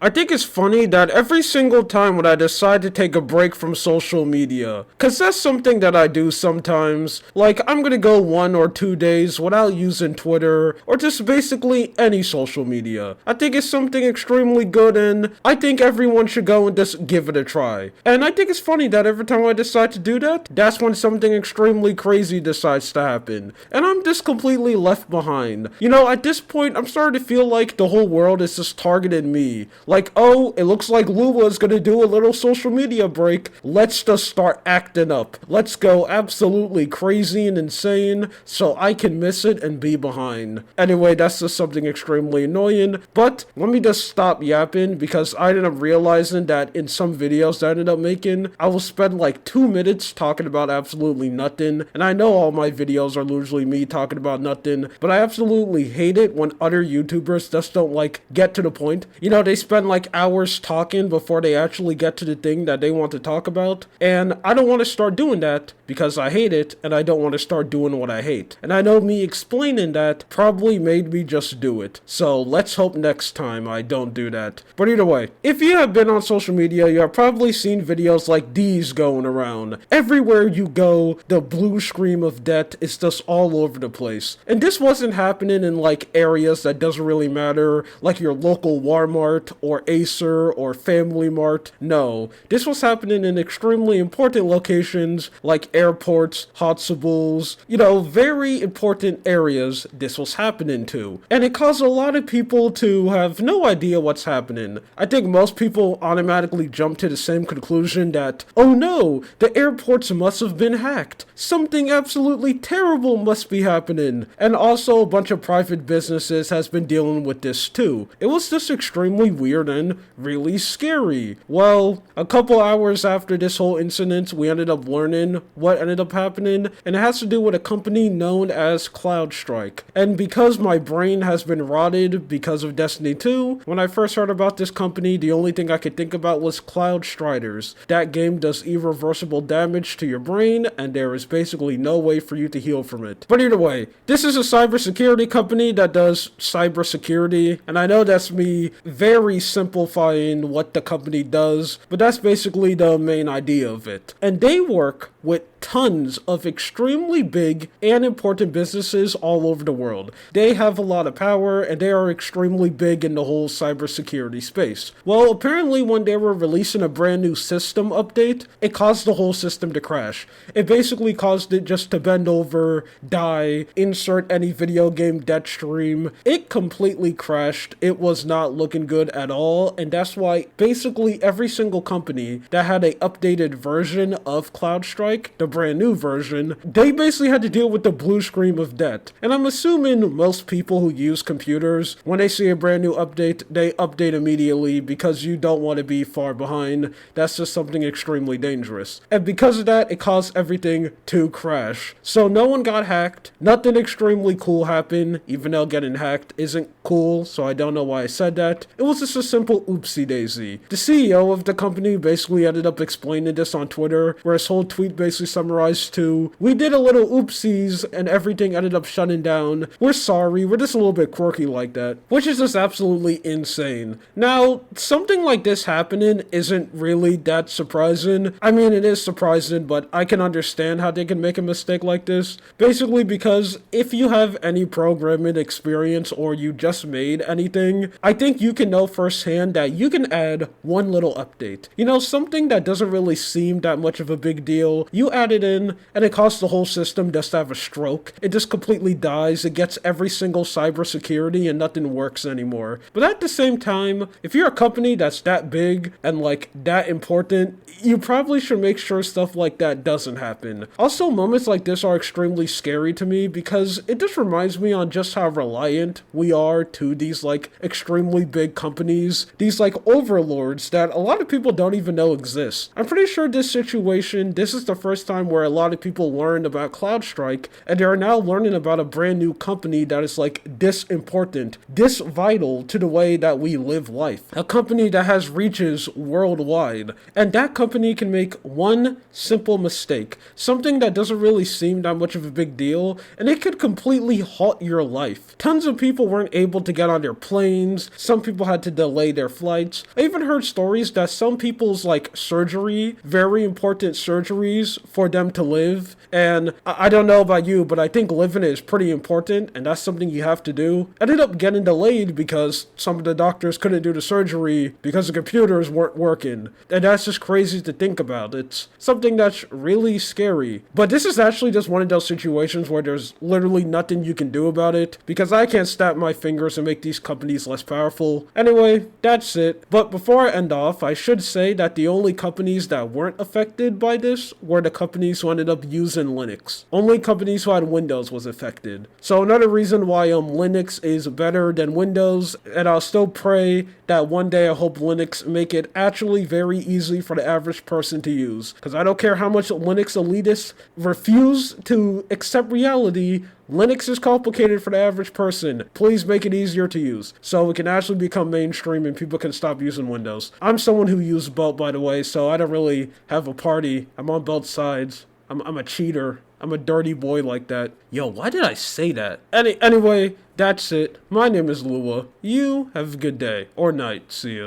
I think it's funny that every single time when I decide to take a break from social media, cause that's something that I do sometimes, like I'm gonna go 1 or 2 days without using Twitter, or just basically any social media. I think it's something extremely good and I think everyone should go and just give it a try. And I think it's funny that every time I decide to do that, that's when something extremely crazy decides to happen. And I'm just completely left behind. You know, at this point, I'm starting to feel like the whole world is just targeting me. Like, oh, it looks like Lua is gonna do a little social media break. Let's just start acting up. Let's go absolutely crazy and insane so I can miss it and be behind. Anyway, that's just something extremely annoying. But let me just stop yapping because I ended up realizing that in some videos that I ended up making, I will spend like 2 minutes talking about absolutely nothing. And I know all my videos are usually me talking about nothing, but I absolutely hate it when other YouTubers just don't like get to the point. You know, they spend like hours talking before they actually get to the thing that they want to talk about. And I don't want to start doing that because I hate it and I don't want to start doing what I hate. And I know me explaining that probably made me just do it. So let's hope next time I don't do that. But either way, if you have been on social media, you have probably seen videos like these going around. Everywhere you go, the blue screen of death is just all over the place. And this wasn't happening in like areas that doesn't really matter, like your local Walmart or Acer or Family Mart. No, this was happening in extremely important locations like airports, hospitals, you know, very important areas this was happening to. And it caused a lot of people to have no idea what's happening. I think most people automatically jump to the same conclusion that, oh no, the airports must have been hacked. Something absolutely terrible must be happening. And also a bunch of private businesses has been dealing with this too. It was just extremely weird and really scary. Well, a couple hours after this whole incident, we ended up learning what ended up happening, and it has to do with a company known as CloudStrike. And because my brain has been rotted because of Destiny 2, when I first heard about this company, the only thing I could think about was Cloud Striders. That game does irreversible damage to your brain, and there is basically no way for you to heal from it. But either way, this is a cybersecurity company that does cybersecurity, and I know that's me very simplifying what the company does, but that's basically the main idea of it. And they work with tons of extremely big and important businesses all over the world. They have a lot of power and they are extremely big in the whole cybersecurity space. Well, apparently when they were releasing a brand new system update, it caused the whole system to crash. It basically caused it just to bend over, die, insert any video game death stream. It completely crashed. It was not looking good at all, and that's why basically every single company that had a updated version of CloudStrike, the brand new version, they basically had to deal with the blue screen of death. And I'm assuming most people who use computers, when they see a brand new update, they update immediately because you don't want to be far behind. That's just something extremely dangerous. And because of that, it caused everything to crash. So no one got hacked. Nothing extremely cool happened, even though getting hacked isn't cool, so I don't know why I said that. It was just a simple oopsie daisy. The CEO of the company basically ended up explaining this on Twitter, where his whole tweet basically summarized to, we did a little oopsies and everything ended up shutting down. We're sorry, we're just a little bit quirky like that. Which is just absolutely insane. Now, something like this happening isn't really that surprising. I mean, it is surprising, but I can understand how they can make a mistake like this. Basically because if you have any programming experience or you just made anything, I think you can know firsthand that you can add one little update. You know, something that doesn't really seem that much of a big deal, you add it in and it causes the whole system just to have a stroke. It just completely dies. It gets every single cybersecurity and nothing works anymore. But at the same time, if you're a company that's that big and like that important, you probably should make sure stuff like that doesn't happen. Also, moments like this are extremely scary to me because it just reminds me on just how reliant we are to these like extremely big companies, these like overlords that a lot of people don't even know exist. I'm pretty sure this situation, this is the first time time where a lot of people learned about CloudStrike, and they are now learning about a brand new company that is like this important, this vital to the way that we live life. A company that has reaches worldwide. And that company can make one simple mistake, something that doesn't really seem that much of a big deal, and it could completely halt your life. Tons of people weren't able to get on their planes, some people had to delay their flights. I even heard stories that some people's like surgery, very important surgeries for them to live, and I don't know about you, but I think living is pretty important, and that's something you have to do. Ended up getting delayed because some of the doctors couldn't do the surgery because the computers weren't working. And that's just crazy to think about. It's something that's really scary. But this is actually just one of those situations where there's literally nothing you can do about it, because I can't snap my fingers and make these companies less powerful. Anyway, that's it. But before I end off, I should say that the only companies that weren't affected by this were the companies who ended up using Linux. Only companies who had Windows was affected. So another reason why Linux is better than Windows, and I'll still pray that one day I hope Linux make it actually very easy for the average person to use. Because I don't care how much Linux elitists refuse to accept reality, Linux is complicated for the average person. Please make it easier to use so it can actually become mainstream and people can stop using Windows. I'm someone who uses Bolt, by the way, so I don't really have a party. I'm on both sides. I'm a cheater. I'm a dirty boy like that. Yo, why did I say that? Anyway, that's it. My name is Lua. You have a good day or night. See ya.